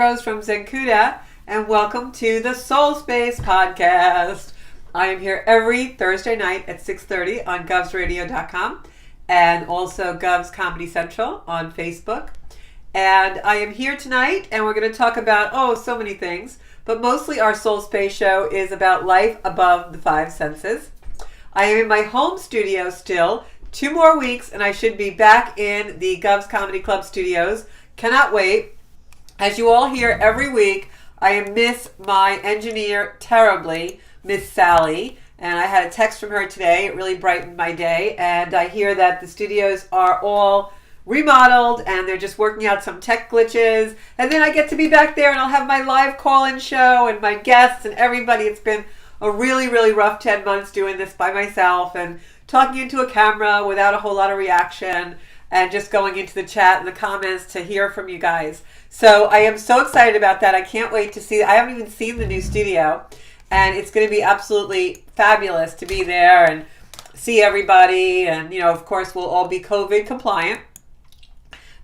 Rose from Zenkuda, and welcome to the Soul Space Podcast. I am here every Thursday night at 6:30 on govsradio.com and also Govs Comedy Central on Facebook. And I am here tonight, and we're going to talk about, so many things, but mostly our Soul Space show is about life above the five senses. I am in my home studio still, 2 more weeks, and I should be back in the Govs Comedy Club studios. Cannot wait. As you all hear every week, I miss my engineer terribly, Miss Sally, and I had a text from her today. It really brightened my day, and I hear that the studios are all remodeled and they're just working out some tech glitches, and then I get to be back there and I'll have my live call-in show and my guests and everybody. It's been a really, really rough 10 months doing this by myself and talking into a camera without a whole lot of reaction and just going into the chat and the comments to hear from you guys. So I am so excited about that. I can't wait to see. I haven't even seen the new studio, and it's going to be absolutely fabulous to be there and see everybody. And, of course, we'll all be COVID compliant.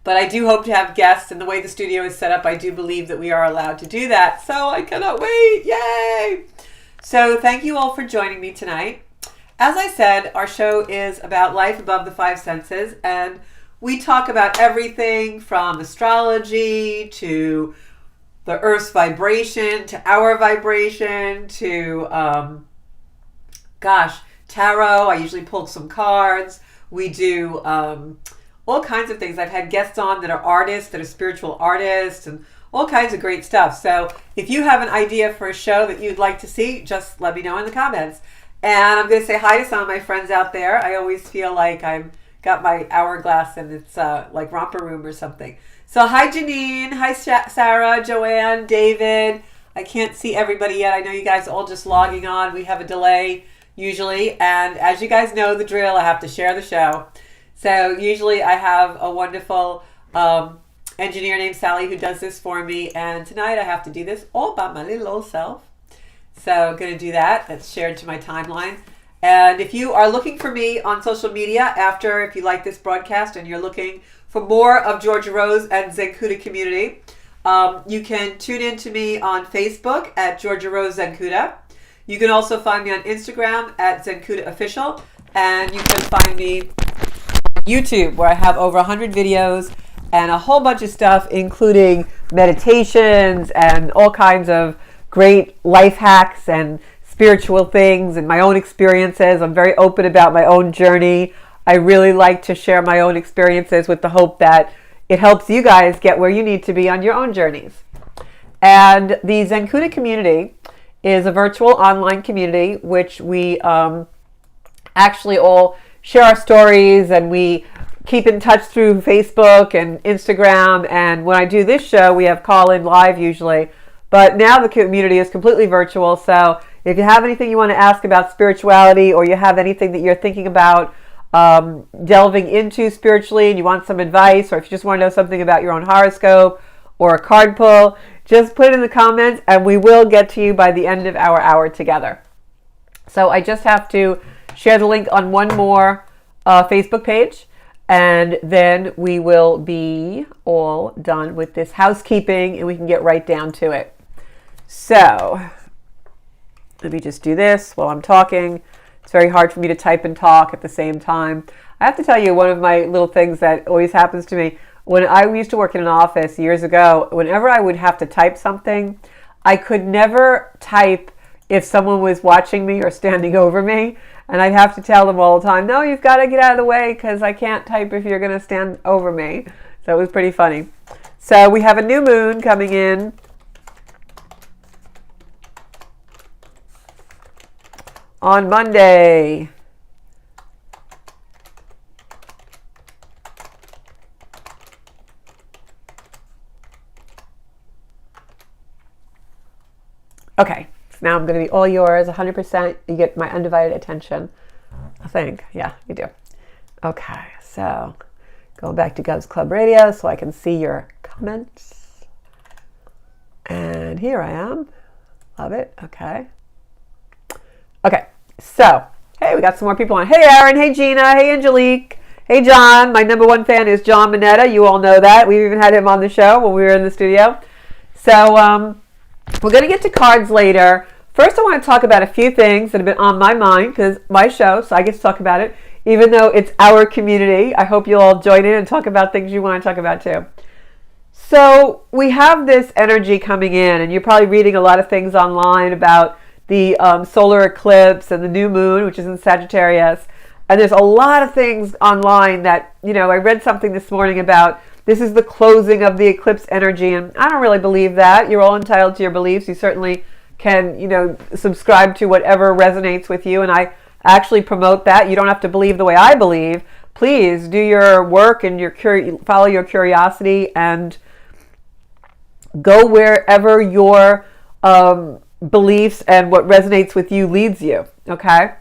But I do hope to have guests, and the way the studio is set up, I do believe that we are allowed to do that. So I cannot wait. Yay! So thank you all for joining me tonight. As I said, our show is about life above the five senses, and we talk about everything from astrology to the Earth's vibration to our vibration to, tarot. I usually pull some cards. We do all kinds of things. I've had guests on that are artists, that are spiritual artists, and all kinds of great stuff. So if you have an idea for a show that you'd like to see, just let me know in the comments. And I'm going to say hi to some of my friends out there. I always feel like I've got my hourglass and it's like romper room or something. So hi Janine, hi Sarah, Joanne, David. I can't see everybody yet. I know you guys are all just logging on. We have a delay usually. And as you guys know the drill, I have to share the show. So usually I have a wonderful engineer named Sally who does this for me. And tonight I have to do this all by my little old self. So I'm going to do that. That's shared to my timeline. And if you are looking for me on social media if you like this broadcast and you're looking for more of Georgia Rose and Zenkuda community, you can tune in to me on Facebook at Georgia Rose Zenkuda. You can also find me on Instagram at Zenkuda Official. And you can find me on YouTube, where I have over 100 videos and a whole bunch of stuff, including meditations and all kinds of great life hacks and spiritual things and my own experiences. I'm very open about my own journey. I really like to share my own experiences with the hope that it helps you guys get where you need to be on your own journeys. And the Zenkuda community is a virtual online community which we actually all share our stories, and we keep in touch through Facebook and Instagram. And when I do this show, we have call-in live usually. But now the community is completely virtual, so if you have anything you want to ask about spirituality, or you have anything that you're thinking about delving into spiritually and you want some advice, or if you just want to know something about your own horoscope or a card pull, just put it in the comments and we will get to you by the end of our hour together. So I just have to share the link on one more Facebook page, and then we will be all done with this housekeeping and we can get right down to it. So let me just do this while I'm talking. It's very hard for me to type and talk at the same time. I have to tell you, one of my little things that always happens to me, when I used to work in an office years ago, whenever I would have to type something, I could never type if someone was watching me or standing over me. And I'd have to tell them all the time, no, you've got to get out of the way because I can't type if you're going to stand over me. So it was pretty funny. So we have a new moon coming in on Monday. Okay, so now I'm going to be all yours, 100%. You get my undivided attention, I think. Yeah, you do. Okay, so going back to Govs Club Radio so I can see your comments. And here I am. Love it. Okay. Okay, so, hey, we got some more people on. Hey, Aaron. Hey, Gina. Hey, Angelique. Hey, John. My number one fan is John Minetta. You all know that. We've even had him on the show when we were in the studio. So we're going to get to cards later. First, I want to talk about a few things that have been on my mind, because my show, so I get to talk about it, even though it's our community. I hope you'll all join in and talk about things you want to talk about too. So we have this energy coming in, and you're probably reading a lot of things online about the solar eclipse and the new moon, which is in Sagittarius. And there's a lot of things online that, I read something this morning about this is the closing of the eclipse energy, and I don't really believe that. You're all entitled to your beliefs. You certainly can, subscribe to whatever resonates with you, and I actually promote that. You don't have to believe the way I believe. Please do your work and follow your curiosity and go wherever your beliefs and what resonates with you leads you, okay?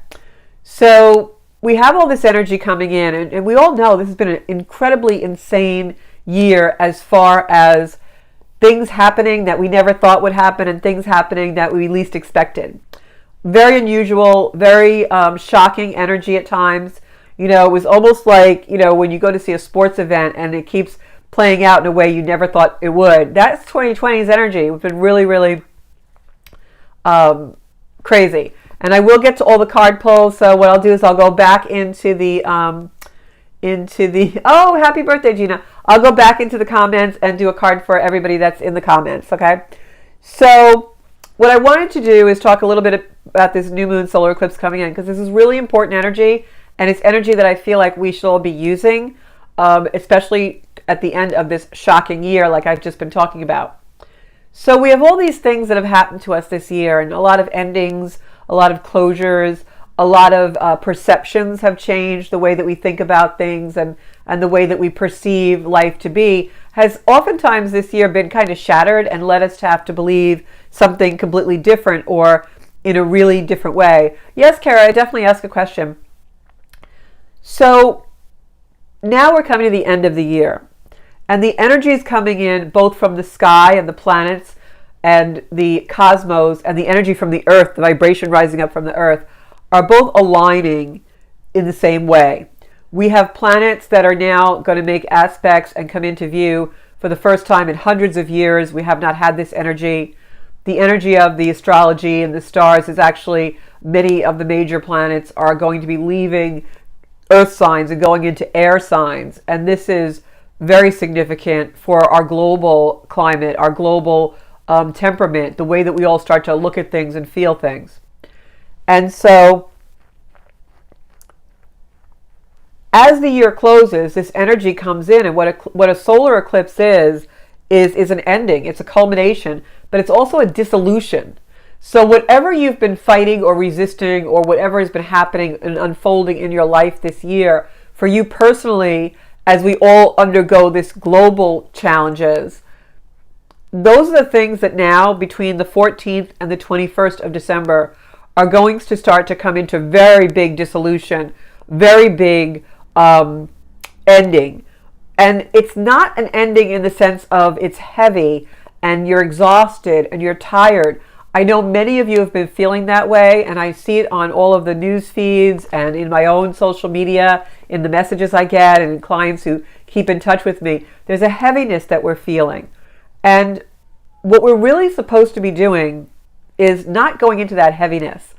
So we have all this energy coming in, and we all know this has been an incredibly insane year as far as things happening that we never thought would happen and things happening that we least expected. Very unusual, very shocking energy at times. It was almost like, when you go to see a sports event and it keeps playing out in a way you never thought it would. That's 2020's energy. It's been really, really crazy. And I will get to all the card pulls. So what I'll do is I'll go back into the oh, happy birthday, Gina. I'll go back into the comments and do a card for everybody that's in the comments, okay? So what I wanted to do is talk a little bit about this new moon solar eclipse coming in, because this is really important energy, and it's energy that I feel like we should all be using, especially at the end of this shocking year like I've just been talking about. So we have all these things that have happened to us this year, and a lot of endings, a lot of closures, a lot of perceptions have changed. The way that we think about things and the way that we perceive life to be has oftentimes this year been kind of shattered and led us to have to believe something completely different or in a really different way. Yes, Kara, I definitely ask a question. So now we're coming to the end of the year, and the energy is coming in both from the sky and the planets and the cosmos, and the energy from the earth, the vibration rising up from the earth, are both aligning in the same way. We have planets that are now going to make aspects and come into view for the first time in hundreds of years. We have not had this energy. The energy of the astrology and the stars is actually, many of the major planets are going to be leaving earth signs and going into air signs. And this is very significant for our global climate, our global temperament, the way that we all start to look at things and feel things. And so as the year closes, this energy comes in, and what a solar eclipse is an ending. It's a culmination, but it's also a dissolution. So whatever you've been fighting or resisting, or whatever has been happening and unfolding in your life this year, for you personally, as we all undergo this global challenges, those are the things that now, between the 14th and the 21st of December, are going to start to come into very big dissolution, very big ending. And it's not an ending in the sense of it's heavy and you're exhausted and you're tired. I know many of you have been feeling that way, and I see it on all of the news feeds and in my own social media, in the messages I get, and in clients who keep in touch with me. There's a heaviness that we're feeling. And what we're really supposed to be doing is not going into that heaviness.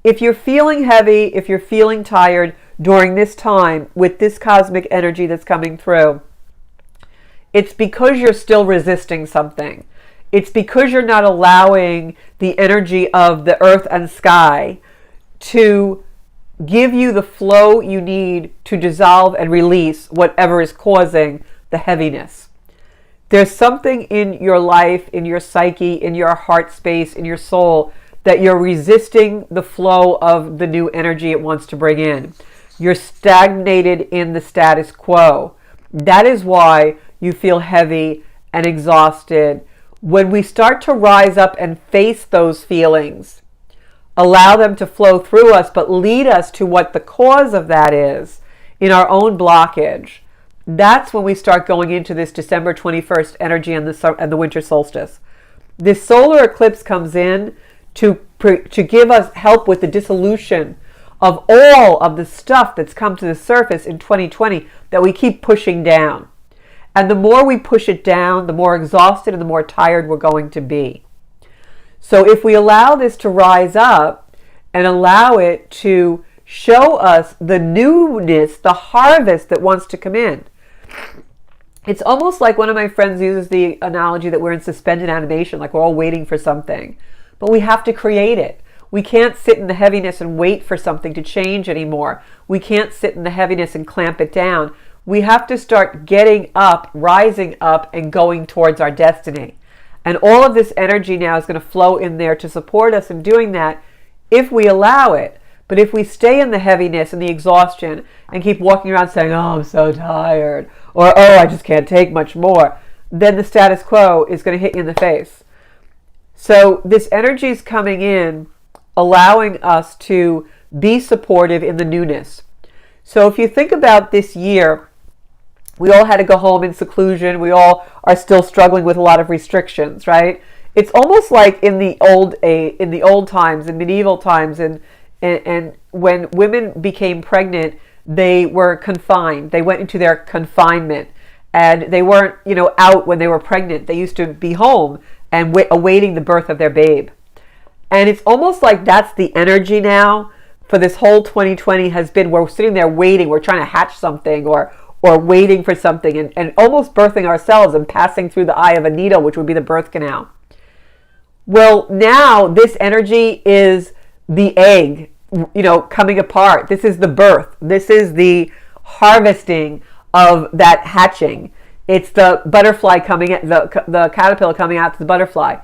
If you're feeling heavy, if you're feeling tired during this time with this cosmic energy that's coming through, it's because you're still resisting something. It's because you're not allowing the energy of the earth and sky to give you the flow you need to dissolve and release whatever is causing the heaviness. There's something in your life, in your psyche, in your heart space, in your soul, that you're resisting the flow of the new energy it wants to bring in. You're stagnated in the status quo. That is why you feel heavy and exhausted. When we start to rise up and face those feelings, allow them to flow through us, but lead us to what the cause of that is in our own blockage, that's when we start going into this December 21st energy and the winter solstice. This solar eclipse comes in to give us help with the dissolution of all of the stuff that's come to the surface in 2020 that we keep pushing down. And the more we push it down, the more exhausted and the more tired we're going to be. So if we allow this to rise up and allow it to show us the newness, the harvest that wants to come in. It's almost like one of my friends uses the analogy that we're in suspended animation, like we're all waiting for something. But we have to create it. We can't sit in the heaviness and wait for something to change anymore. We can't sit in the heaviness and clamp it down. We have to start getting up, rising up, and going towards our destiny. And all of this energy now is going to flow in there to support us in doing that if we allow it. But if we stay in the heaviness and the exhaustion and keep walking around saying, oh, I'm so tired, or oh, I just can't take much more, then the status quo is going to hit you in the face. So this energy is coming in, allowing us to be supportive in the newness. So if you think about this year, we all had to go home in seclusion. We all are still struggling with a lot of restrictions, right? It's almost like in the old times, in medieval times, and when women became pregnant, they were confined. They went into their confinement, and they weren't, out when they were pregnant. They used to be home and awaiting the birth of their babe. And it's almost like that's the energy now for this whole 2020 has been. We're sitting there waiting. We're trying to hatch something or waiting for something and almost birthing ourselves and passing through the eye of a needle, which would be the birth canal. Well, now this energy is the egg, coming apart. This is the birth. This is the harvesting of that hatching. It's the butterfly coming, the caterpillar coming out to the butterfly.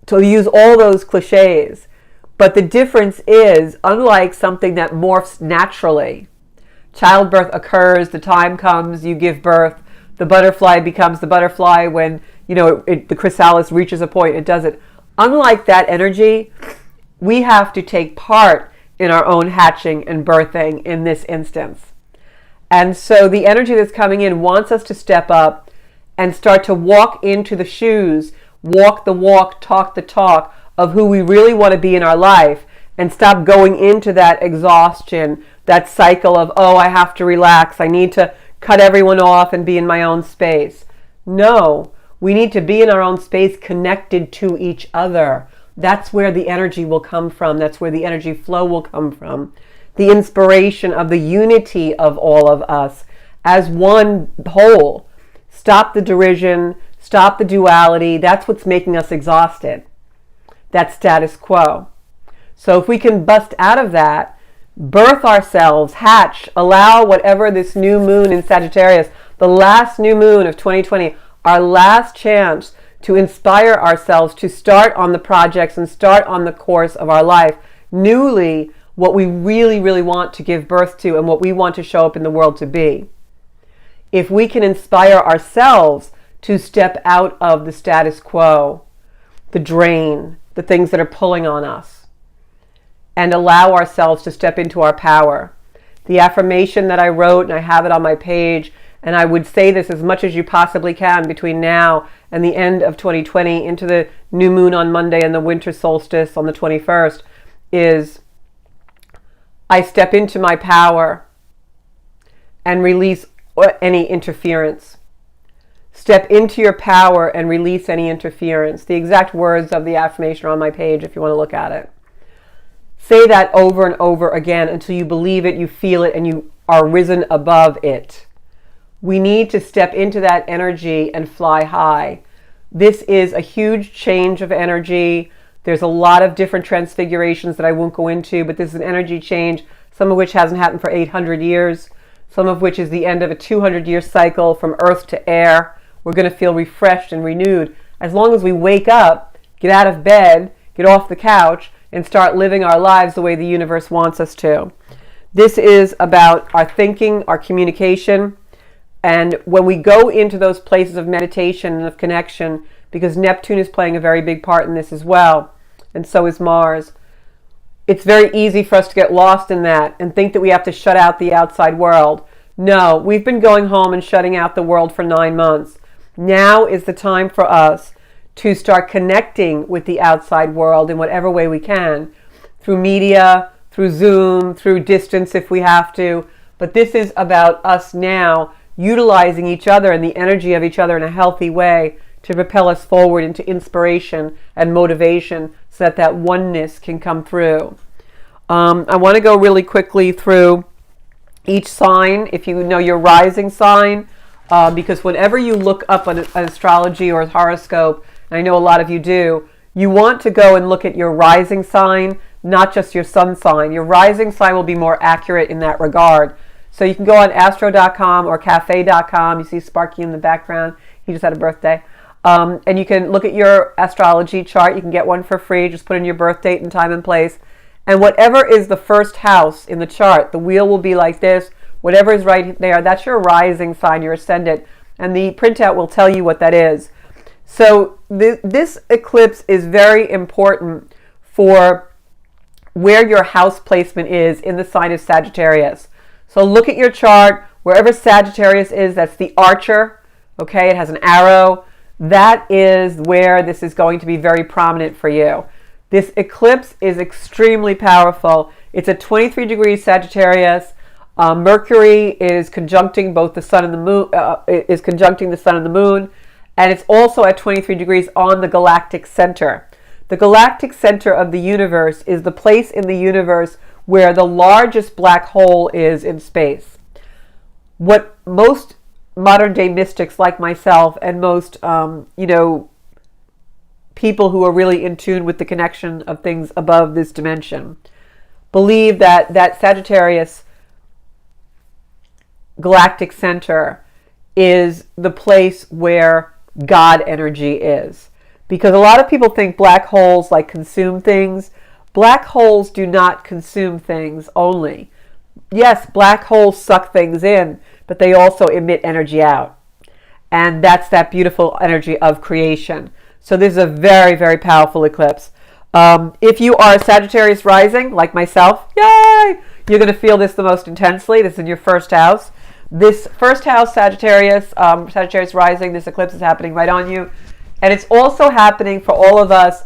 To use all those cliches. But the difference is, unlike something that morphs naturally, childbirth occurs, the time comes, you give birth, the butterfly becomes the butterfly when, the chrysalis reaches a point, it does it. Unlike that energy, we have to take part in our own hatching and birthing in this instance. And so the energy that's coming in wants us to step up and start to walk into the shoes, walk the walk, talk the talk of who we really want to be in our life, and stop going into that exhaustion, that cycle of, oh, I have to relax, I need to cut everyone off and be in my own space. No, we need to be in our own space connected to each other. That's where the energy will come from. That's where the energy flow will come from. The inspiration of the unity of all of us as one whole. Stop the derision, stop the duality. That's what's making us exhausted. That's status quo. So if we can bust out of that, birth ourselves, hatch, allow whatever this new moon in Sagittarius, the last new moon of 2020, our last chance to inspire ourselves to start on the projects and start on the course of our life, newly what we really, really want to give birth to and what we want to show up in the world to be. If we can inspire ourselves to step out of the status quo, the drain, the things that are pulling on us, and allow ourselves to step into our power. The affirmation that I wrote, and I have it on my page, and I would say this as much as you possibly can between now and the end of 2020 into the new moon on Monday and the winter solstice on the 21st, is I step into my power and release any interference. Step into your power and release any interference. The exact words of the affirmation are on my page if you want to look at it. Say that over and over again until you believe it, you feel it, and you are risen above it. We need to step into that energy and fly high. This is a huge change of energy. There's a lot of different transfigurations that I won't go into, but this is an energy change, some of which hasn't happened for 800 years, some of which is the end of a 200-year cycle from earth to air. We're going to feel refreshed and renewed as long as we wake up, get out of bed, get off the couch, and start living our lives the way the universe wants us to. This is about our thinking, our communication, and when we go into those places of meditation and of connection, because Neptune is playing a very big part in this as well, and so is Mars, it's very easy for us to get lost in that and think that we have to shut out the outside world. No, we've been going home and shutting out the world for 9 months. Now is the time for us to start connecting with the outside world in whatever way we can, through media, through Zoom, through distance if we have to. But this is about us now utilizing each other and the energy of each other in a healthy way to propel us forward into inspiration and motivation so that that oneness can come through. I want to go really quickly through each sign, if you know your rising sign, because whenever you look up an astrology or a horoscope, and I know a lot of you do, you want to go and look at your rising sign, not just your sun sign. Your rising sign will be more accurate in that regard. So you can go on astro.com or cafe.com. You see Sparky in the background. He just had a birthday. And you can look at your astrology chart. You can get one for free. Just put in your birth date and time and place. And whatever is the first house in the chart, the wheel will be like this. Whatever is right there, that's your rising sign, your ascendant. And the printout will tell you what that is. So this eclipse is very important for where your house placement is in the sign of Sagittarius. So look at your chart. Wherever Sagittarius is, that's the archer. Okay, it has an arrow. That is where this is going to be very prominent for you. This eclipse is extremely powerful. It's at 23 degrees Sagittarius. Mercury is conjuncting both the sun and the moon. Is conjuncting the sun and the moon, and it's also at 23 degrees on the galactic center. The galactic center of the universe is the place in the universe where the largest black hole is in space. What most modern day mystics like myself and most people who are really in tune with the connection of things above this dimension believe that Sagittarius galactic center is the place where God energy is. Because a lot of people think black holes like consume things. Black holes do not consume things only. Yes, black holes suck things in, but they also emit energy out. And that's that beautiful energy of creation. So this is a very, very powerful eclipse. If you are a Sagittarius rising, like myself, yay! You're going to feel this the most intensely. This is in your first house. This first house, Sagittarius rising, this eclipse is happening right on you. And it's also happening for all of us.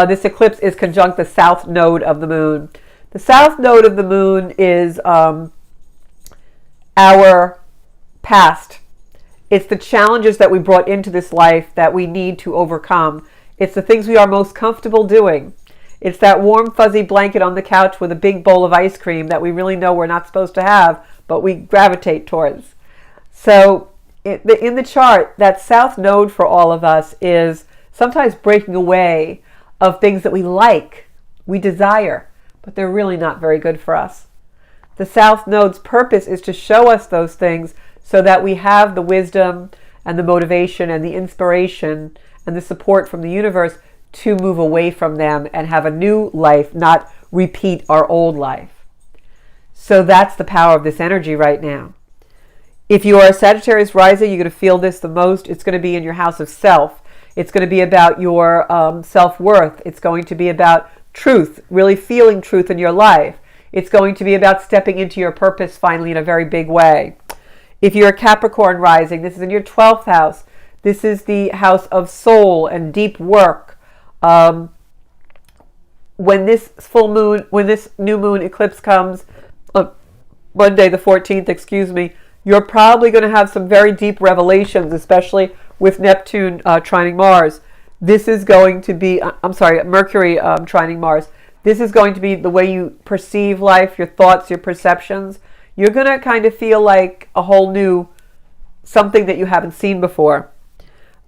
This eclipse is conjunct the south node of the moon. The south node of the moon is our past. It's the challenges that we brought into this life that we need to overcome. It's the things we are most comfortable doing. It's that warm, fuzzy blanket on the couch with a big bowl of ice cream that we really know we're not supposed to have, but we gravitate towards. So in the chart, that south node for all of us is sometimes breaking away of things that we like, we desire, but they're really not very good for us. The south node's purpose is to show us those things so that we have the wisdom and the motivation and the inspiration and the support from the universe to move away from them and have a new life, not repeat our old life. So that's the power of this energy right now. If you are a Sagittarius rising, you're going to feel this the most. It's going to be in your house of self. It's going to be about your self-worth. It's going to be about truth, really feeling truth in your life. It's going to be about stepping into your purpose finally in a very big way. If you're a Capricorn rising, this is in your 12th house. This is the house of soul and deep work. When this new moon eclipse comes, Monday the 14th, you're probably going to have some very deep revelations, especially with Neptune trining Mars. This is going to be, Mercury trining Mars. This is going to be the way you perceive life, your thoughts, your perceptions. You're going to kind of feel like a whole new something that you haven't seen before.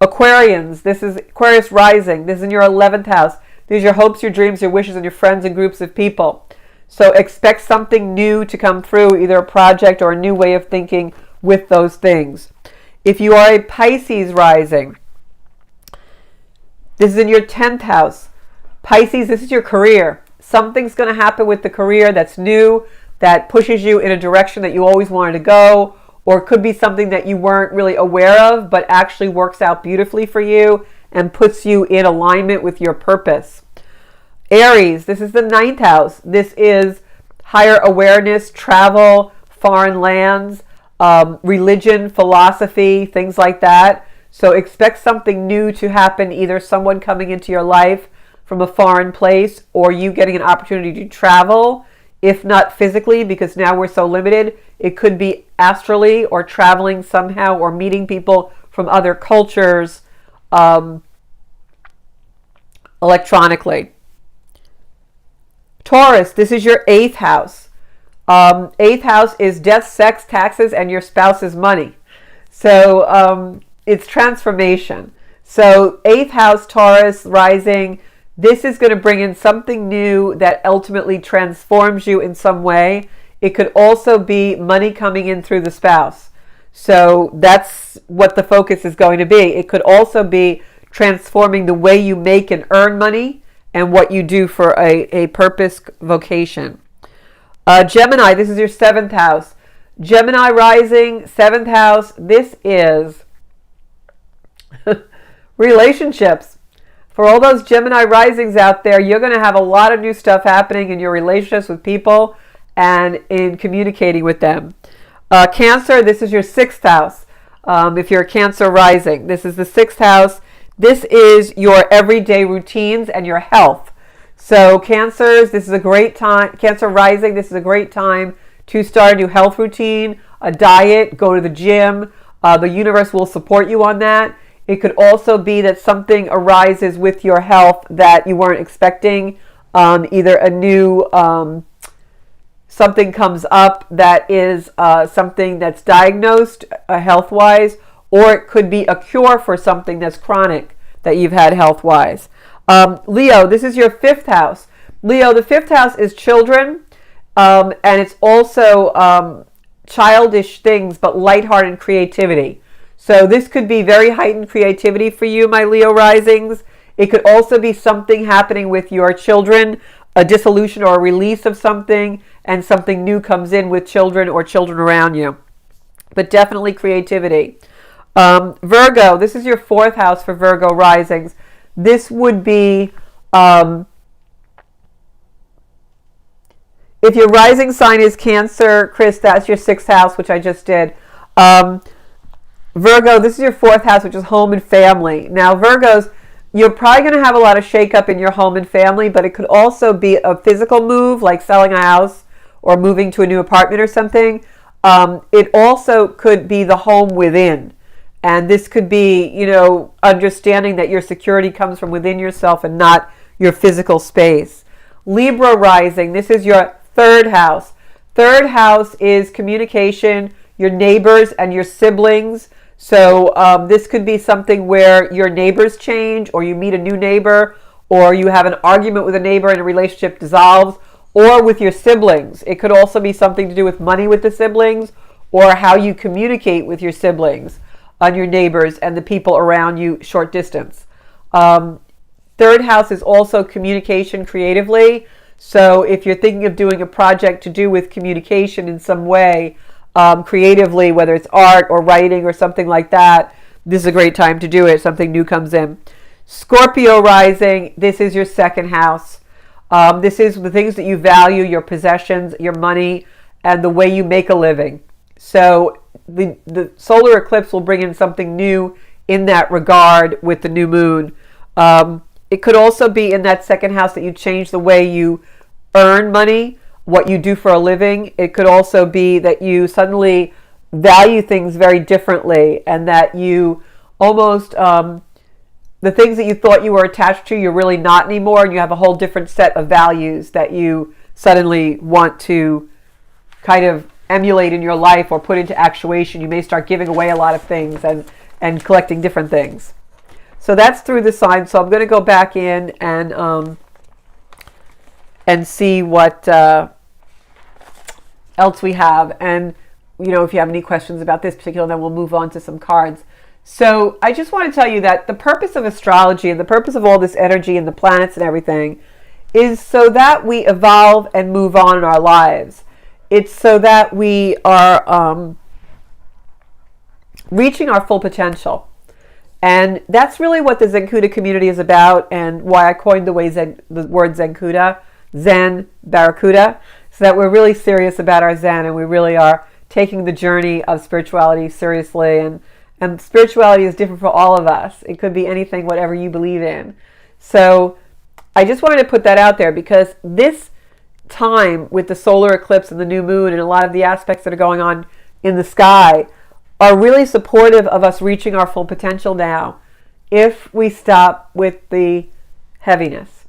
Aquarians, this is Aquarius rising. This is in your 11th house. These are your hopes, your dreams, your wishes, and your friends and groups of people. So expect something new to come through, either a project or a new way of thinking with those things. If you are a Pisces rising, this is in your 10th house. Pisces, this is your career. Something's going to happen with the career that's new, that pushes you in a direction that you always wanted to go, or it could be something that you weren't really aware of, but actually works out beautifully for you and puts you in alignment with your purpose. Aries, this is the 9th house. This is higher awareness, travel, foreign lands, religion, philosophy, things like that. So expect something new to happen, either someone coming into your life from a foreign place or you getting an opportunity to travel. if not physically, because now we're so limited. It could be astrally or traveling somehow or meeting people from other cultures electronically. Taurus, this is your 8th house. 8th house is death, sex, taxes, and your spouse's money. So it's transformation. So 8th house, Taurus rising, this is going to bring in something new that ultimately transforms you in some way. It could also be money coming in through the spouse. So that's what the focus is going to be. It could also be transforming the way you make and earn money and what you do for a purpose vocation. Gemini, this is your 7th house. Gemini rising, 7th house, this is relationships. For all those Gemini risings out there, you're going to have a lot of new stuff happening in your relationships with people and in communicating with them. Cancer, this is your 6th house. If you're a Cancer rising, this is the 6th house. This is your everyday routines and your health. So Cancers, this is a great time. Cancer rising, this is a great time to start a new health routine, a diet, go to the gym. The universe will support you on that. It could also be that something arises with your health that you weren't expecting. Either a new something comes up that is something that's diagnosed health-wise, or it could be a cure for something that's chronic that you've had health-wise. Leo, this is your 5th house. Leo, the 5th house is children, and it's also childish things, but lighthearted creativity. So this could be very heightened creativity for you, my Leo risings. It could also be something happening with your children, a dissolution or a release of something, and something new comes in with children or children around you. But definitely creativity. Virgo, this is your 4th house for Virgo risings. This would be, if your rising sign is Cancer, Chris, that's your 6th house, which I just did. Virgo, this is your 4th house, which is home and family. Now, Virgos, you're probably going to have a lot of shakeup in your home and family, but it could also be a physical move, like selling a house or moving to a new apartment or something. It also could be the home within. And this could be, understanding that your security comes from within yourself and not your physical space. Libra rising, this is your 3rd house. 3rd house is communication, your neighbors and your siblings. So this could be something where your neighbors change, or you meet a new neighbor, or you have an argument with a neighbor and a relationship dissolves, or with your siblings. It could also be something to do with money with the siblings, or how you communicate with your siblings and your neighbors and the people around you short distance. 3rd house is also communication creatively. So if you're thinking of doing a project to do with communication in some way, creatively, whether it's art or writing or something like that, this is a great time to do it. Something new comes in. Scorpio rising, this is your 2nd house. This is the things that you value, your possessions, your money, and the way you make a living. So the solar eclipse will bring in something new in that regard with the new moon. It could also be in that 2nd house that you change the way you earn money, what you do for a living. It could also be that you suddenly value things very differently, and that you almost, the things that you thought you were attached to, you're really not anymore, and you have a whole different set of values that you suddenly want to kind of emulate in your life or put into actuation. You may start giving away a lot of things and collecting different things. So that's through the signs. So I'm going to go back in and see what else we have. And, if you have any questions about this particular, then we'll move on to some cards. So I just want to tell you that the purpose of astrology and the purpose of all this energy and the planets and everything is so that we evolve and move on in our lives. It's so that we are reaching our full potential. And that's really what the Zenkuda community is about, and why I coined the word Zenkuda, Zen, Barracuda, so that we're really serious about our Zen, and we really are taking the journey of spirituality seriously. And spirituality is different for all of us. It could be anything, whatever you believe in. So I just wanted to put that out there, because this time with the solar eclipse and the new moon and a lot of the aspects that are going on in the sky are really supportive of us reaching our full potential now if we stop with the heaviness.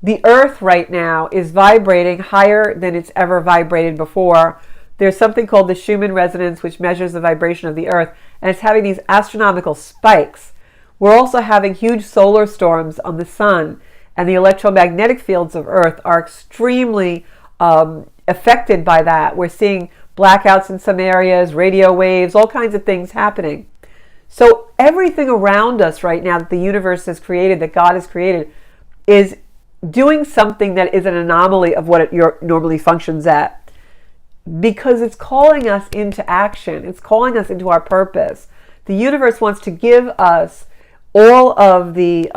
The earth right now is vibrating higher than it's ever vibrated before. There's something called the Schumann Resonance, which measures the vibration of the earth, and it's having these astronomical spikes. We're also having huge solar storms on the sun, and the electromagnetic fields of earth are extremely affected by that. We're seeing blackouts in some areas, radio waves, all kinds of things happening. So everything around us right now that the universe has created, that God has created, is doing something that is an anomaly of what it normally functions at. Because it's calling us into action. It's calling us into our purpose. The universe wants to give us all of the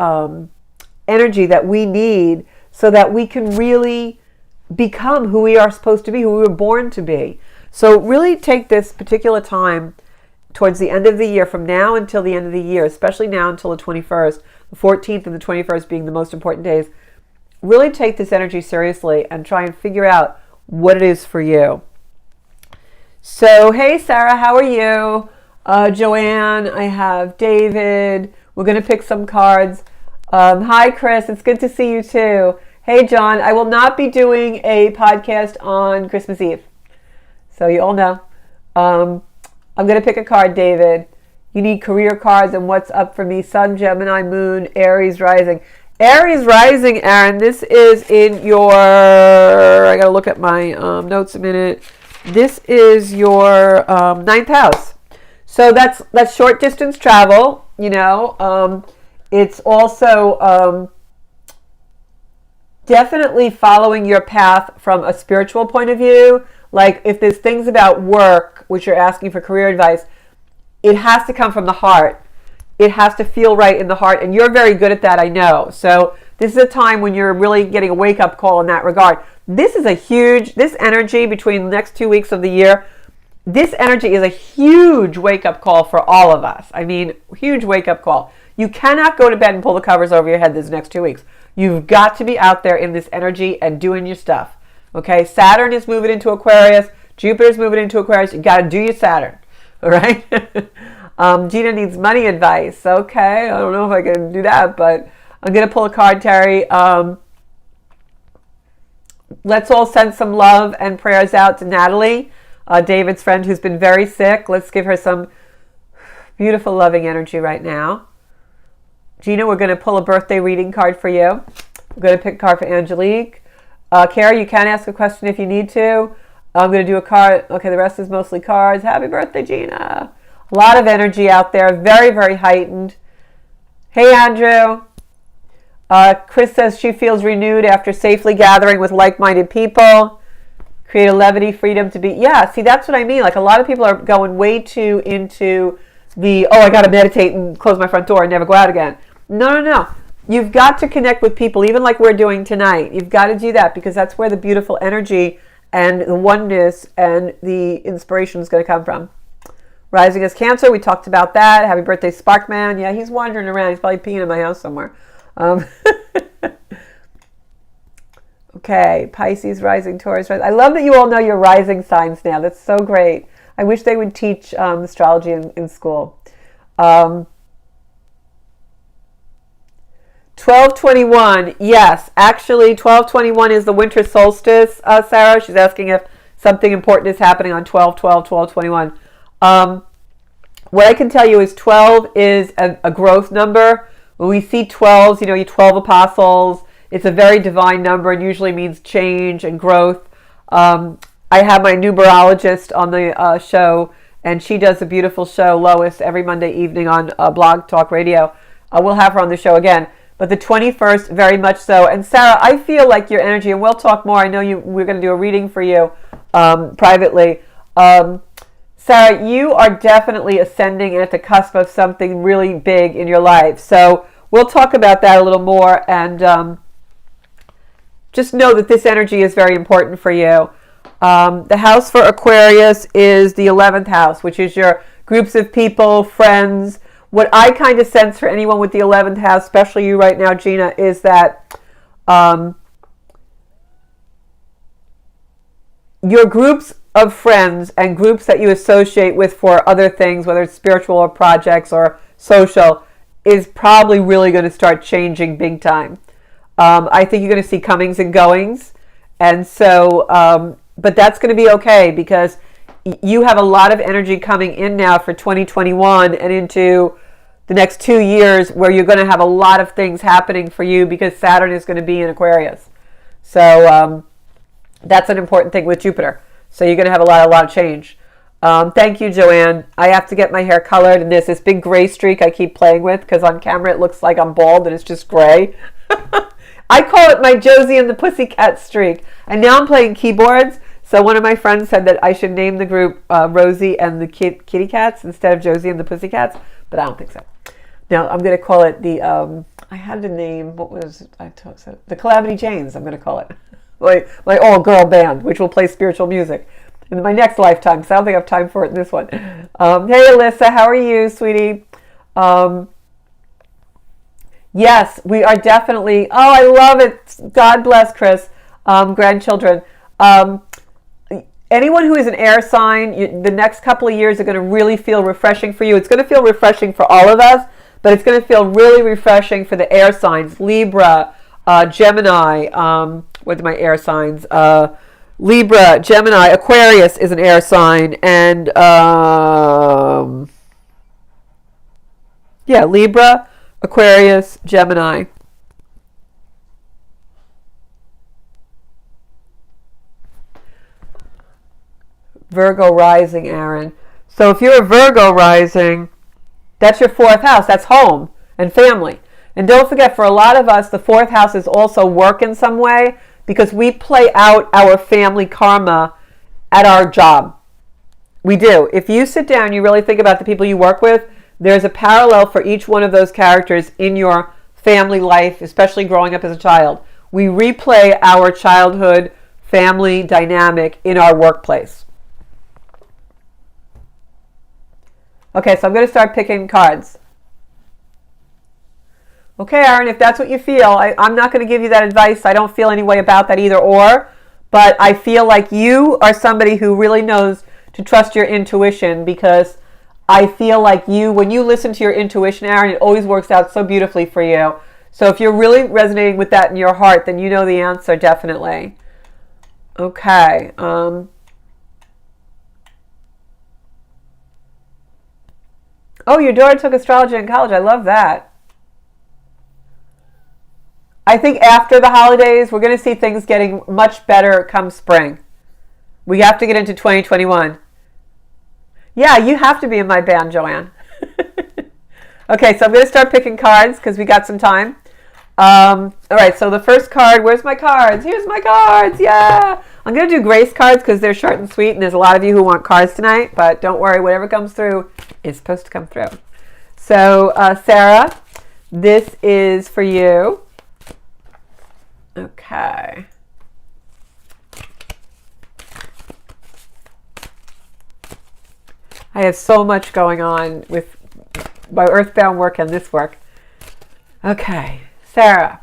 energy that we need so that we can really become who we are supposed to be, who we were born to be. So really take this particular time towards the end of the year, from now until the end of the year, especially now until the 21st, the 14th and the 21st being the most important days. Really take this energy seriously and try and figure out what it is for you. So, hey Sarah, how are you? Joanne, I have David. We're going to pick some cards. Hi Chris, it's good to see you too. Hey John, I will not be doing a podcast on Christmas Eve. So you all know. I'm going to pick a card, David. You need career cards and what's up for me. Sun, Gemini, Moon, Aries Rising. Aries Rising, Aaron, this is in your... I got to look at my notes a minute. This is your 9th house. So that's short distance travel, you know. It's also definitely following your path from a spiritual point of view. Like if there's things about work, which you're asking for career advice, it has to come from the heart. It has to feel right in the heart. And you're very good at that, I know. So this is a time when you're really getting a wake-up call in that regard. This energy between the next 2 weeks of the year, this energy is a huge wake-up call for all of us. I mean, huge wake-up call. You cannot go to bed and pull the covers over your head these next 2 weeks. You've got to be out there in this energy and doing your stuff. Okay, Saturn is moving into Aquarius. Jupiter's moving into Aquarius. You got to do your Saturn. All right? Gina needs money advice. Okay, I don't know if I can do that, but I'm going to pull a card, Terry. Let's all send some love and prayers out to Natalie, David's friend who's been very sick. Let's give her some beautiful, loving energy right now. Gina, we're going to pull a birthday reading card for you. We're going to pick a card for Angelique. Kara, you can ask a question if you need to. I'm going to do a card. Okay, the rest is mostly cards. Happy birthday, Gina. A lot of energy out there. Very, very heightened. Hey, Andrew. Chris says she feels renewed after safely gathering with like-minded people. Create a levity, freedom to be. Yeah, see, that's what I mean. Like a lot of people are going way too into the, I got to meditate and close my front door and never go out again. No. You've got to connect with people, even like we're doing tonight. You've got to do that because that's where the beautiful energy and the oneness and the inspiration is going to come from. Rising as Cancer, we talked about that. Happy birthday, Sparkman. Yeah, he's wandering around. He's probably peeing in my house somewhere. Okay, Pisces, Rising, Taurus, Rising. I love that you all know your rising signs now. That's so great. I wish they would teach astrology in school. 12/21, yes. Actually, 12/21 is the winter solstice, Sarah. She's asking if something important is happening on 12/12/12/21. What I can tell you is 12 is a growth number. When we see 12s, you 12 apostles. It's a very divine number and usually means change and growth. I have my numerologist on the show, and she does a beautiful show, Lois, every Monday evening on Blog Talk Radio. We'll have her on the show again. But the 21st, very much so. And Sarah, I feel like your energy, and we'll talk more. I know we're going to do a reading for you privately. Sarah, you are definitely ascending and at the cusp of something really big in your life. So we'll talk about that a little more. And just know that this energy is very important for you. The house for Aquarius is the 11th house, which is your groups of people, friends. What I kind of sense for anyone with the 11th house, especially you right now, Gina, is that your groups of friends and groups that you associate with for other things, whether it's spiritual or projects or social, is probably really going to start changing big time. I think you're going to see comings and goings. And so, but that's going to be okay because you have a lot of energy coming in now for 2021 and into the next 2 years where you're going to have a lot of things happening for you because Saturn is going to be in Aquarius. So that's an important thing with Jupiter. So you're going to have a lot of change. Thank you, Joanne. I have to get my hair colored, and there's this big gray streak I keep playing with because on camera it looks like I'm bald and it's just gray. I call it my Josie and the Pussycat streak. And now I'm playing keyboards. So one of my friends said that I should name the group Rosie and the Kitty Cats instead of Josie and the Pussycats, but I don't think so. No, I'm going to call it the, I had the name, what was, the Calamity Janes, I'm going to call it. My all-girl band, which will play spiritual music in my next lifetime, because I don't think I have time for it in this one. Hey, Alyssa, how are you, sweetie? Yes, we are definitely, oh, I love it. God bless, Chris. Grandchildren. Anyone who is an air sign, the next couple of years are going to really feel refreshing for you. It's going to feel refreshing for all of us, but it's going to feel really refreshing for the air signs. Libra, Gemini, what are my air signs? Libra, Gemini, Aquarius is an air sign, and yeah, Libra, Aquarius, Gemini. Virgo rising, Aaron. So if you're a Virgo rising, that's your fourth house. That's home and family. And don't forget, for a lot of us, the fourth house is also work in some way because we play out our family karma at our job. We do. If you sit down, you really think about the people you work with, there's a parallel for each one of those characters in your family life, especially growing up as a child. We replay our childhood family dynamic in our workplace. Okay, so I'm going to start picking cards. Okay, Aaron, if that's what you feel, I'm not going to give you that advice. I don't feel any way about that either or, but I feel like you are somebody who really knows to trust your intuition because I feel like when you listen to your intuition, Aaron, it always works out so beautifully for you. So if you're really resonating with that in your heart, then you know the answer, definitely. Okay. Oh, your daughter took astrology in college. I love that. I think after the holidays, we're going to see things getting much better come spring. We have to get into 2021. Yeah, you have to be in my band, Joanne. Okay, so I'm going to start picking cards because we got some time. All right, so the first card, where's my cards? Here's my cards, yeah! I'm going to do Grace cards because they're short and sweet, and there's a lot of you who want cards tonight, but don't worry, whatever comes through is supposed to come through. So, Sarah, this is for you. Okay. I have so much going on with my earthbound work and this work. Okay, Sarah,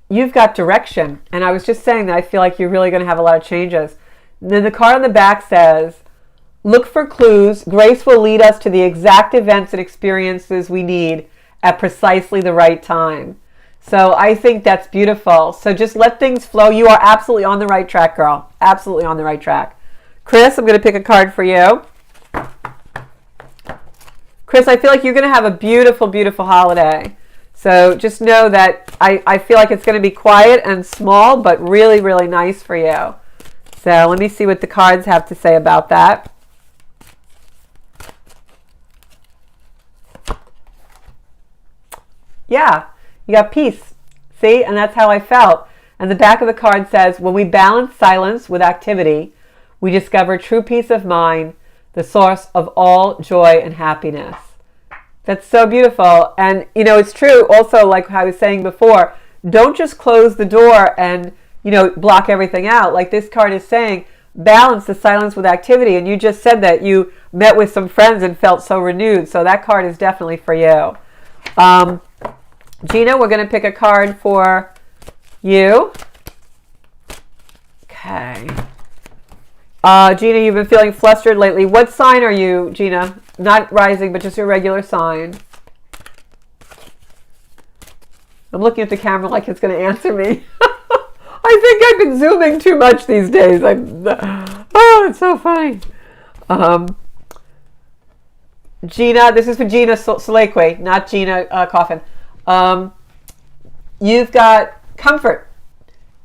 you've got direction. And I was just saying that I feel like you're really going to have a lot of changes. And then the card on the back says, look for clues. Grace will lead us to the exact events and experiences we need at precisely the right time. So I think that's beautiful. So just let things flow. You are absolutely on the right track, girl. Absolutely on the right track. Chris, I'm going to pick a card for you. Chris, I feel like you're going to have a beautiful, beautiful holiday. So just know that I feel like it's going to be quiet and small, but really, really nice for you. So let me see what the cards have to say about that. Yeah, you got peace. See, and that's how I felt. And the back of the card says, when we balance silence with activity, we discover true peace of mind, the source of all joy and happiness. That's so beautiful. And, you know, it's true also, like I was saying before, don't just close the door and, you know, block everything out. Like this card is saying, balance the silence with activity. And you just said that you met with some friends and felt so renewed. So that card is definitely for you. Gina, we're going to pick a card for you. Okay. Okay. Gina, you've been feeling flustered lately. What sign are you, Gina? Not rising, but just your regular sign. I'm looking at the camera like it's going to answer me. I think I've been zooming too much these days. Oh, it's so funny. Gina, this is for Gina Salekwe, not Gina Coffin. You've got comfort.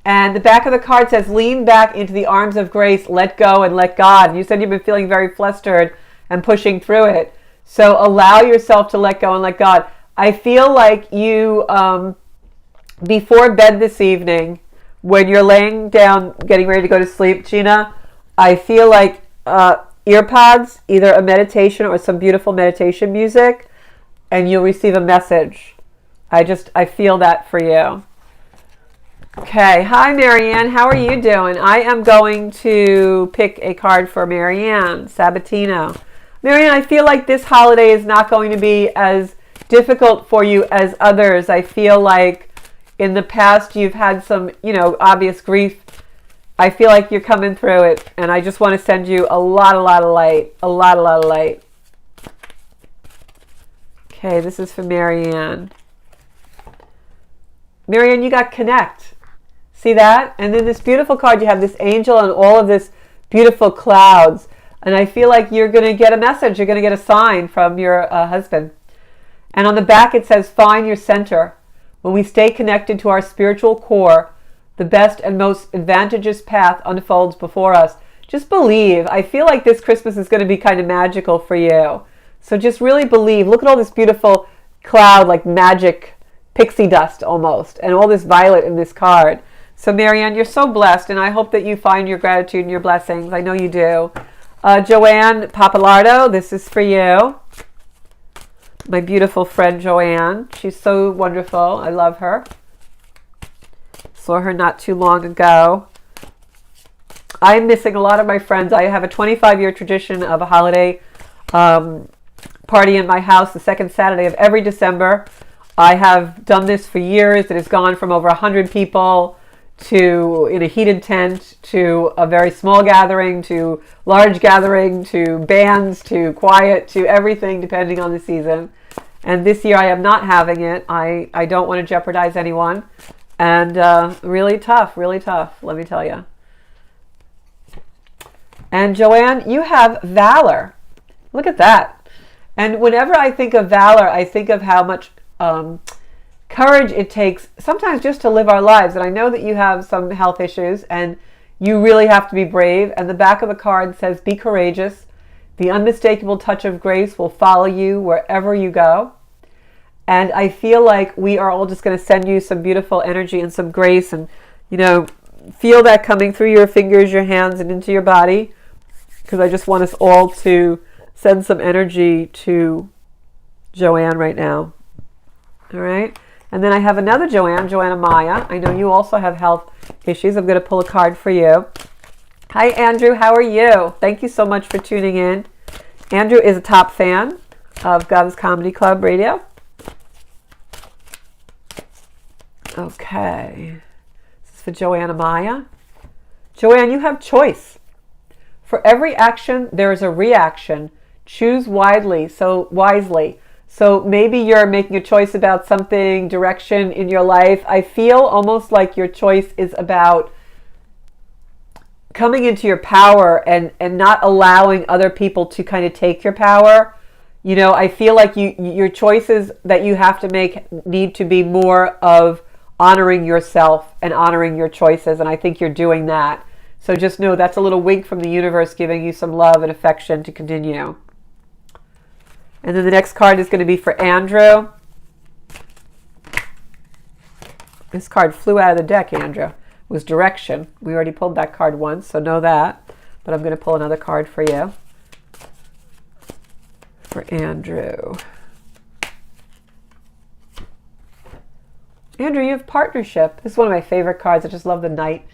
And the back of the card says, lean back into the arms of grace, let go and let God. You said you've been feeling very flustered and pushing through it. So allow yourself to let go and let God. I feel like you, before bed this evening, when you're laying down, getting ready to go to sleep, Gina, I feel like earpods, either a meditation or some beautiful meditation music, and you'll receive a message. I feel that for you. Okay, hi Marianne, how are you doing? I am going to pick a card for Marianne Sabatino. Marianne, I feel like this holiday is not going to be as difficult for you as others. I feel like in the past you've had some, obvious grief. I feel like you're coming through it, and I just want to send you a lot of light. A lot of light. Okay, this is for Marianne. Marianne, you got connect. See that? And then this beautiful card, you have this angel and all of this beautiful clouds. And I feel like you're going to get a message. You're going to get a sign from your husband. And on the back it says, find your center. When we stay connected to our spiritual core, the best and most advantageous path unfolds before us. Just believe. I feel like this Christmas is going to be kind of magical for you. So just really believe. Look at all this beautiful cloud, like magic pixie dust almost, and all this violet in this card. So Marianne, you're so blessed, and I hope that you find your gratitude and your blessings. I know you do. Joanne Papalardo, this is for you. My beautiful friend Joanne. She's so wonderful. I love her. Saw her not too long ago. I'm missing a lot of my friends. I have a 25-year tradition of a holiday party in my house the second Saturday of every December. I have done this for years. It has gone from over 100 people to in a heated tent, to a very small gathering, to large gathering, to bands, to quiet, to everything depending on the season. And this year I am not having it. I don't want to jeopardize anyone. And really tough, let me tell you. And Joanne, you have valor. Look at that. And whenever I think of valor, I think of how much courage it takes sometimes just to live our lives. And I know that you have some health issues and you really have to be brave. And the back of the card says, be courageous. The unmistakable touch of grace will follow you wherever you go. And I feel like we are all just going to send you some beautiful energy and some grace, and, feel that coming through your fingers, your hands, and into your body. Because I just want us all to send some energy to Joanne right now. All right. And then I have another Joanne, Joanna Maya. I know you also have health issues. I'm going to pull a card for you. Hi, Andrew. How are you? Thank you so much for tuning in. Andrew is a top fan of Gov's Comedy Club Radio. Okay. This is for Joanna Maya. Joanne, you have choice. For every action, there is a reaction. Choose wisely. So maybe you're making a choice about something, direction in your life. I feel almost like your choice is about coming into your power and not allowing other people to kind of take your power. I feel like your choices that you have to make need to be more of honoring yourself and honoring your choices. And I think you're doing that. So just know that's a little wink from the universe giving you some love and affection to continue. And then the next card is going to be for Andrew. This card flew out of the deck, Andrew. It was direction. We already pulled that card once, so know that. But I'm going to pull another card for you. For Andrew. Andrew, you have partnership. This is one of my favorite cards. I just love the knight.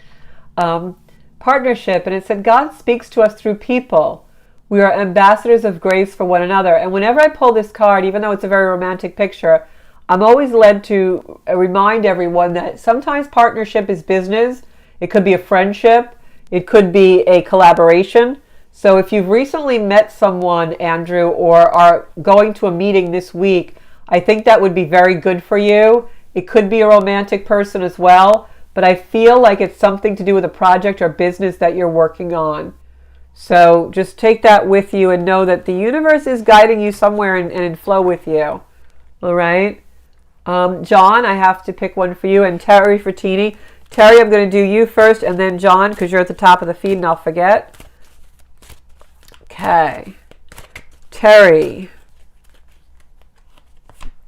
Partnership. And it said, God speaks to us through people. We are ambassadors of grace for one another. And whenever I pull this card, even though it's a very romantic picture, I'm always led to remind everyone that sometimes partnership is business. It could be a friendship. It could be a collaboration. So if you've recently met someone, Andrew, or are going to a meeting this week, I think that would be very good for you. It could be a romantic person as well, but I feel like it's something to do with a project or business that you're working on. So just take that with you and know that the universe is guiding you somewhere and in flow with you. All right? John, I have to pick one for you, and Terry for Teeny. Terry, I'm going to do you first, and then John, because you're at the top of the feed and I'll forget. Okay. Terry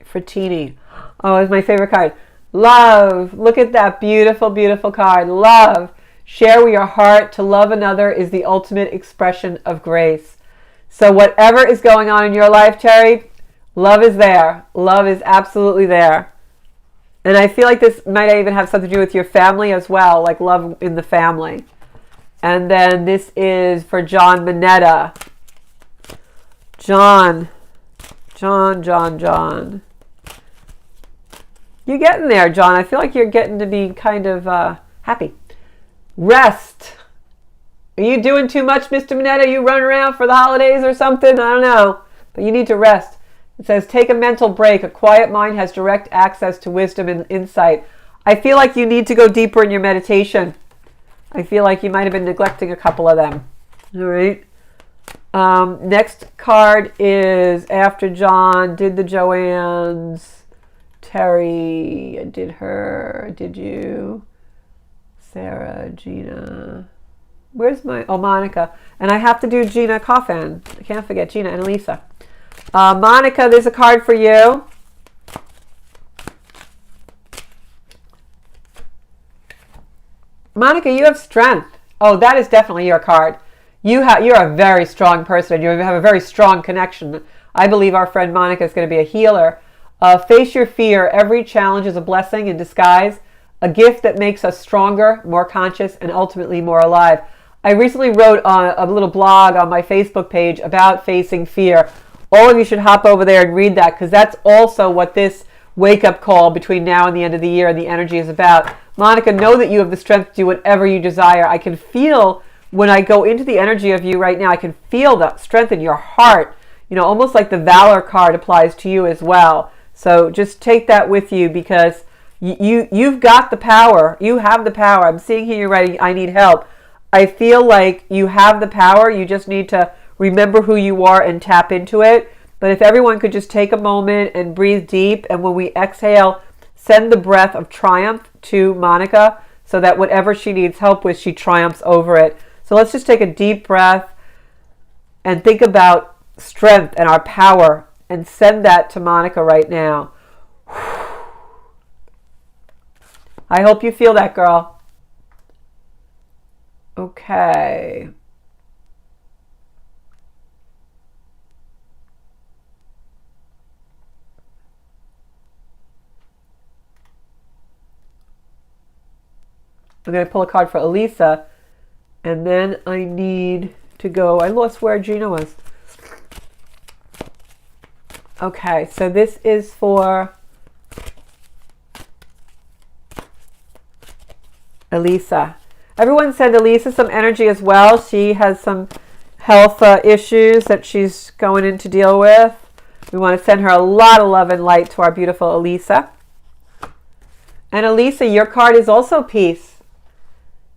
for Teeny. Oh, it's my favorite card. Love. Look at that beautiful, beautiful card. Love. Share with your heart. To love another is the ultimate expression of grace. So whatever is going on in your life, Terry, love is there. Love is absolutely there. And I feel like this might even have something to do with your family as well, like love in the family. And then this is for John Minetta. John. You're getting there, John. I feel like you're getting to be kind of happy. Rest. Are you doing too much, Mr. Minetta? Are you running around for the holidays or something? I don't know. But you need to rest. It says, take a mental break. A quiet mind has direct access to wisdom and insight. I feel like you need to go deeper in your meditation. I feel like you might have been neglecting a couple of them. All right. Next card is after John. Did the Joannes. Terry. I did her. Did you? Sarah. Gina. Where's my... Oh, Monica. And I have to do Gina Coffin. I can't forget Gina and Elisa. Monica, there's a card for you. Monica, you have strength. Oh, that is definitely your card. You're a very strong person. You have a very strong connection. I believe our friend Monica is going to be a healer. Face your fear. Every challenge is a blessing in disguise, a gift that makes us stronger, more conscious, and ultimately more alive. I recently wrote a little blog on my Facebook page about facing fear. All of you should hop over there and read that, because that's also what this wake-up call between now and the end of the year and the energy is about. Monica, know that you have the strength to do whatever you desire. I can feel when I go into the energy of you right now, I can feel the strength in your heart. You know, almost like the Valor card applies to you as well. So just take that with you, because you've got the power. You have the power. I'm seeing here you're writing, I need help. I feel like you have the power. You just need to remember who you are and tap into it. But if everyone could just take a moment and breathe deep, and when we exhale, send the breath of triumph to Monica so that whatever she needs help with, she triumphs over it. So let's just take a deep breath and think about strength and our power and send that to Monica right now. I hope you feel that, girl. Okay. I'm going to pull a card for Elisa, and then I need to go. I lost where Gina was. Okay, so this is for Elisa. Everyone send Elisa some energy as well. She has some health issues that she's going in to deal with. We want to send her a lot of love and light to our beautiful Elisa. And Elisa, your card is also peace.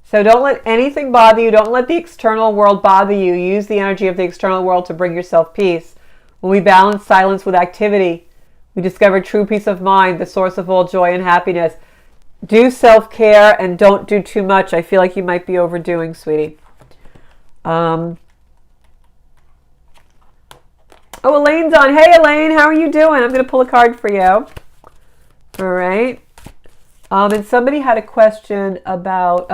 So don't let anything bother you. Don't let the external world bother you. Use the energy of the external world to bring yourself peace. When we balance silence with activity, we discover true peace of mind, the source of all joy and happiness. Do self-care and don't do too much. I feel like you might be overdoing, sweetie. Oh, Elaine's on. Hey, Elaine, how are you doing? I'm going to pull a card for you. All right. And somebody had a question about,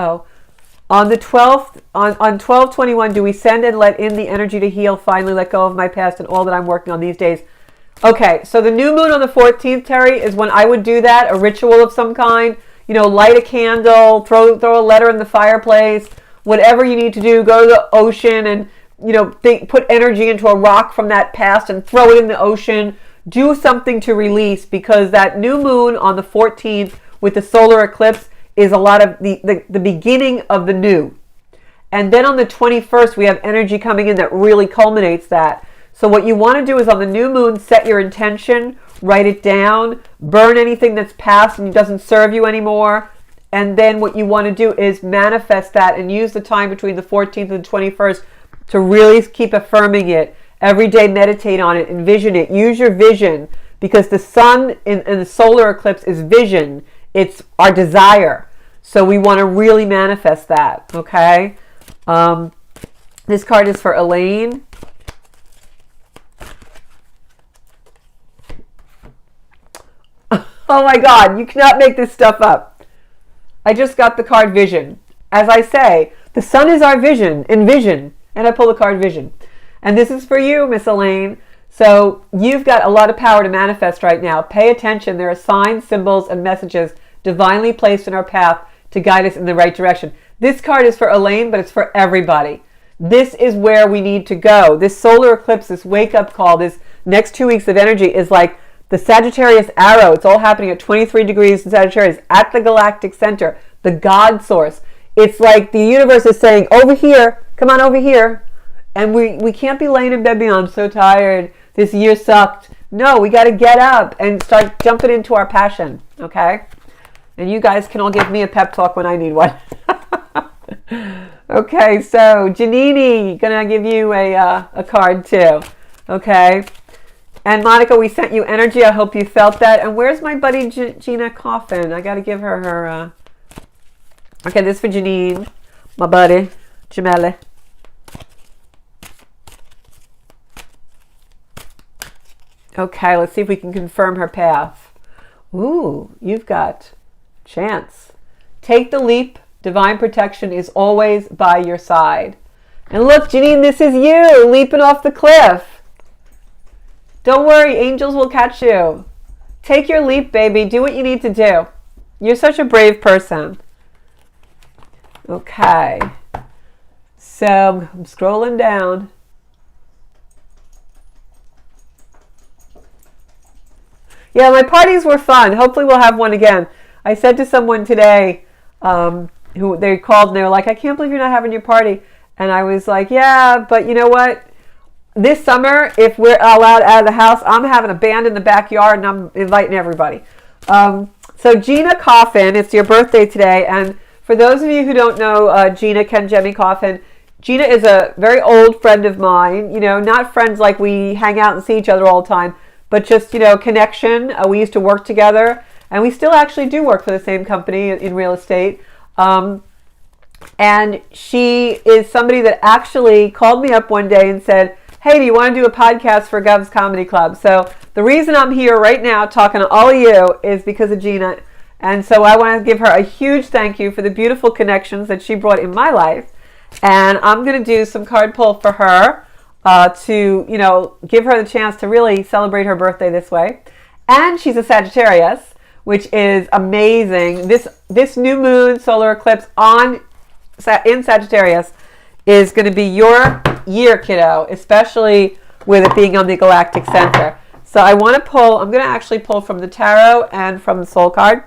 on the 12th, on 12/21, do we send and let in the energy to heal, finally let go of my past and all that I'm working on these days? Okay, so the new moon on the 14th, Terry, is when I would do that, a ritual of some kind. You know, light a candle, throw a letter in the fireplace, whatever you need to do, go to the ocean and, you know, put energy into a rock from that past and throw it in the ocean. Do something to release, because that new moon on the 14th with the solar eclipse is a lot of the beginning of the new. And then on the 21st, we have energy coming in that really culminates that. So what you want to do is on the new moon, set your intention, write it down, burn anything that's past and doesn't serve you anymore. And then what you want to do is manifest that and use the time between the 14th and the 21st to really keep affirming it. Every day, meditate on it, envision it, use your vision, because the sun in the solar eclipse is vision. It's our desire. So we want to really manifest that, okay? This card is for Elaine. Oh my God, you cannot make this stuff up. I just got the card Vision. As I say, the sun is our vision, envision, and I pull the card Vision. And this is for you, Miss Elaine. So you've got a lot of power to manifest right now. Pay attention. There are signs, symbols, and messages divinely placed in our path to guide us in the right direction. This card is for Elaine, but it's for everybody. This is where we need to go. This solar eclipse, this wake-up call, this next 2 weeks of energy is like the Sagittarius arrow. It's all happening at 23 degrees in Sagittarius at the galactic center, the God source. It's like the universe is saying, over here, come on over here. And we can't be laying in bed being, I'm so tired, this year sucked. No, we got to get up and start jumping into our passion, okay? And you guys can all give me a pep talk when I need one. Okay, so Janini, gonna give you a card too, okay? And Monica, we sent you energy. I hope you felt that. And where's my buddy Gina Coffin? I got to give her her... Okay, this is for Janine, my buddy, Jamele. Okay, let's see if we can confirm her path. Ooh, you've got chance. Take the leap. Divine protection is always by your side. And look, Janine, this is you leaping off the cliff. Don't worry, angels will catch you. Take your leap, baby. Do what you need to do. You're such a brave person. Okay. So I'm scrolling down. Yeah, my parties were fun. Hopefully we'll have one again. I said to someone today, who they called and they were like, I can't believe you're not having your party. And I was like, yeah, but you know what? This summer, if we're allowed out of the house, I'm having a band in the backyard and I'm inviting everybody. So Gina Coffin, it's your birthday today. And for those of you who don't know Gina Kenjemi Coffin, Gina is a very old friend of mine. You know, not friends like we hang out and see each other all the time, but just, you know, connection. We used to work together and we still actually do work for the same company in real estate. And she is somebody that actually called me up one day and said, hey, do you want to do a podcast for Gov's Comedy Club? So the reason I'm here right now talking to all of you is because of Gina. And so I want to give her a huge thank you for the beautiful connections that she brought in my life. And I'm going to do some card pull for her to, you know, give her the chance to really celebrate her birthday this way. And she's a Sagittarius, which is amazing. This new moon solar eclipse in Sagittarius is going to be your year, kiddo, especially with it being on the galactic center. So I want to pull, I'm going to actually pull from the tarot and from the soul card.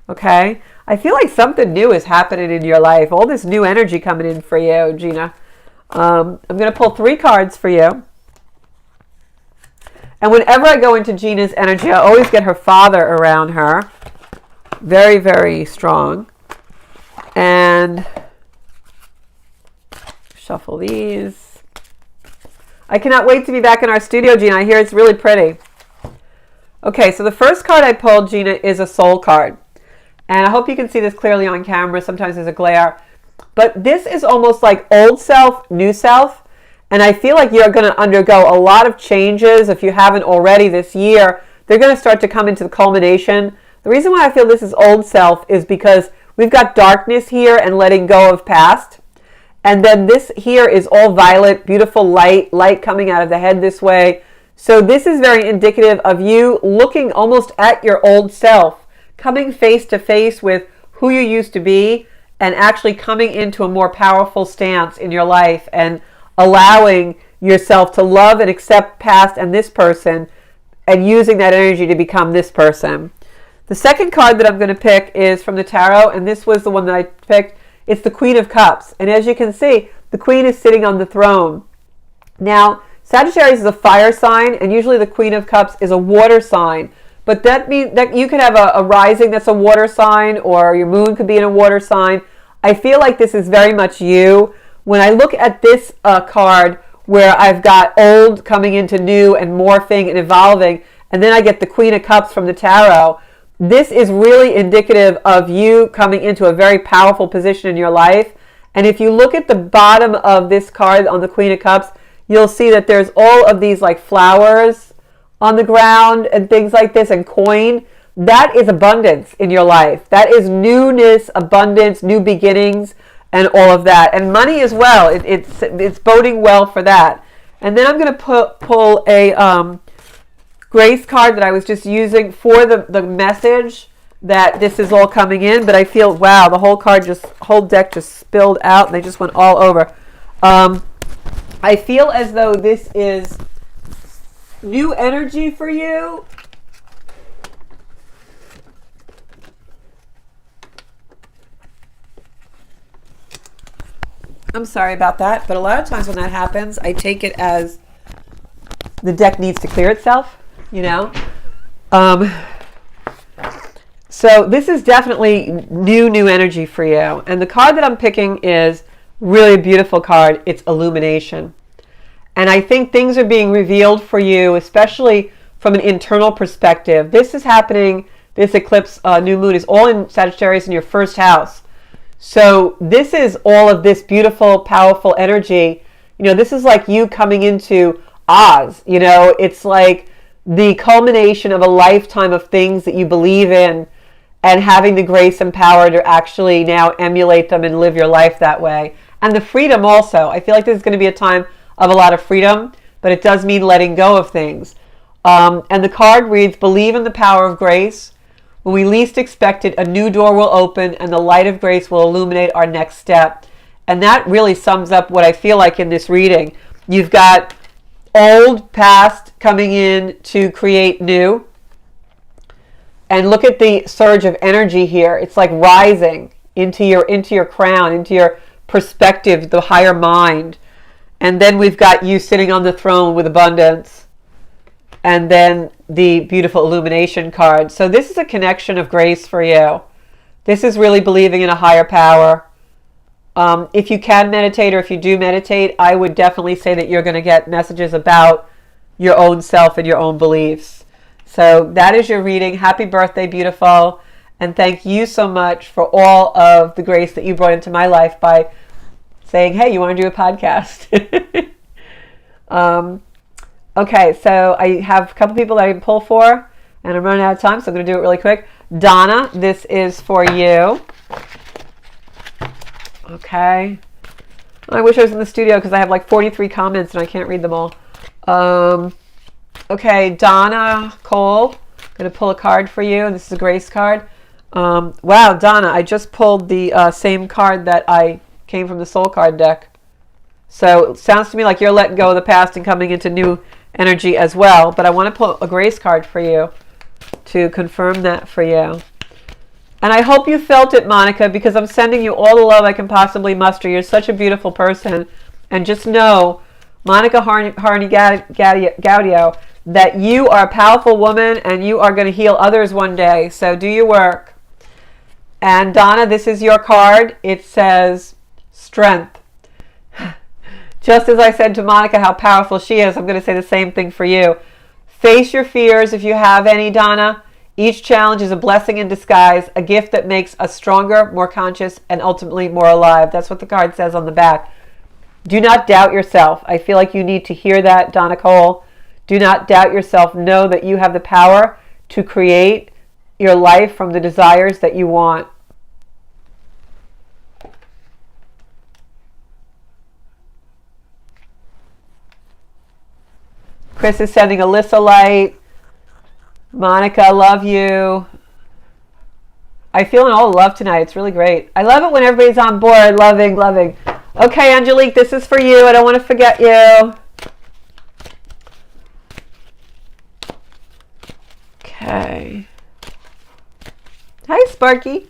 Okay. I feel like something new is happening in your life. All this new energy coming in for you, Gina. I'm going to pull 3 cards for you. And whenever I go into Gina's energy, I always get her father around her. Very, very strong. And shuffle these. I cannot wait to be back in our studio, Gina. I hear it's really pretty. Okay, so the first card I pulled, Gina, is a soul card. And I hope you can see this clearly on camera. Sometimes there's a glare. But this is almost like old self, new self. And I feel like you're going to undergo a lot of changes. If you haven't already this year, they're going to start to come into the culmination. The reason why I feel this is old self is because we've got darkness here and letting go of past. And then this here is all violet, beautiful light coming out of the head this way. So this is very indicative of you looking almost at your old self, coming face to face with who you used to be and actually coming into a more powerful stance in your life and allowing yourself to love and accept past and this person and using that energy to become this person. The second card that I'm going to pick is from the tarot, and this was the one that I picked. It's the Queen of Cups. And as you can see, the Queen is sitting on the throne. Now, Sagittarius is a fire sign, and usually the Queen of Cups is a water sign. But that means that you could have a rising that's a water sign, or your moon could be in a water sign. I feel like this is very much you. When I look at this card, where I've got old coming into new and morphing and evolving, and then I get the Queen of Cups from the tarot, this is really indicative of you coming into a very powerful position in your life. And if you look at the bottom of this card on the Queen of Cups, you'll see that there's all of these like flowers on the ground and things like this, and coin. That is abundance in your life. That is newness, abundance, new beginnings, and all of that. And money as well. It's boding well for that. And then I'm going to pull a grace card that I was just using for the message that this is all coming in. But I feel, wow, the whole deck just spilled out and they just went all over. I feel as though this is new energy for you. I'm sorry about that, but a lot of times when that happens, I take it as the deck needs to clear itself, you know? So this is definitely new energy for you. And the card that I'm picking is really a beautiful card. It's Illumination. And I think things are being revealed for you, especially from an internal perspective. This is happening, this eclipse, new moon is all in Sagittarius in your first house. So this is all of this beautiful, powerful energy. You know, this is like you coming into Oz. You know, it's like the culmination of a lifetime of things that you believe in, and having the grace and power to actually now emulate them and live your life that way. And the freedom also. I feel like this is going to be a time of a lot of freedom, but it does mean letting go of things. And the card reads, believe in the power of grace. When we least expect it, a new door will open and the light of grace will illuminate our next step. And that really sums up what I feel like in this reading. You've got old, past coming in to create new. And look at the surge of energy here. It's like rising into your crown, into your perspective, the higher mind. And then we've got you sitting on the throne with abundance. And then the beautiful Illumination card. So this is a connection of grace for you. This is really believing in a higher power. If you can meditate, or if you do meditate, I would definitely say that you're going to get messages about your own self and your own beliefs. So that is your reading. Happy birthday, beautiful. And thank you so much for all of the grace that you brought into my life by saying, hey, you want to do a podcast? Okay, so I have a couple people that I can pull for, and I'm running out of time, so I'm going to do it really quick. Donna, this is for you. Okay. I wish I was in the studio because I have like 43 comments and I can't read them all. Okay, Donna Cole, I'm going to pull a card for you, and this is a grace card. Wow, Donna, I just pulled the same card that I came from the soul card deck. So it sounds to me like you're letting go of the past and coming into new energy as well. But I want to pull a grace card for you to confirm that for you. And I hope you felt it, Monica, because I'm sending you all the love I can possibly muster. You're such a beautiful person. And just know, Monica Harney Gaudio, that you are a powerful woman and you are going to heal others one day. So do your work. And Donna, this is your card. It says strength. Just as I said to Monica how powerful she is, I'm going to say the same thing for you. Face your fears if you have any, Donna. Each challenge is a blessing in disguise, a gift that makes us stronger, more conscious, and ultimately more alive. That's what the card says on the back. Do not doubt yourself. I feel like you need to hear that, Donna Cole. Do not doubt yourself. Know that you have the power to create your life from the desires that you want. Chris is sending Alyssa light. Monica, love you. I'm feeling all the love tonight. It's really great. I love it when everybody's on board. Loving. Okay, Angelique, this is for you. I don't want to forget you. Okay. Hi, Sparky.